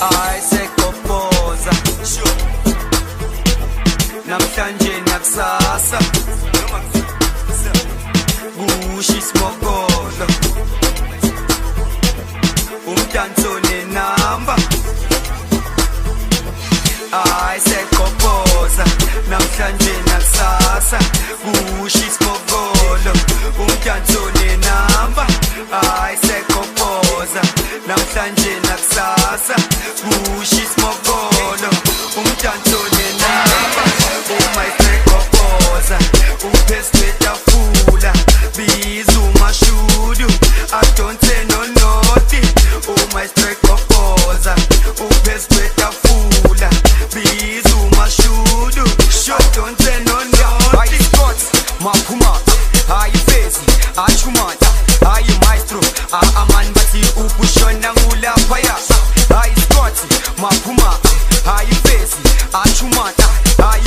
ayisekopoza namhlanje nakusasa kusho isimokolo umdanso nenamba ayisekopoza namhlanje nakusasa kusho isimokolo umdanso nenamba ayisekopoza namhlanje nakusasa kusho isimokolo umdanso nenamba umayisekopoza uphezulu etafula biza umashudu adonse nonoti umayisekopoza uphezulu etafula biza umashudu adonse nonoti ayiscott maphuma ayifezi achumata ayi maestro amani bathi ubushona ngulaphaya ayiscott maphuma ayifezi achumata ayi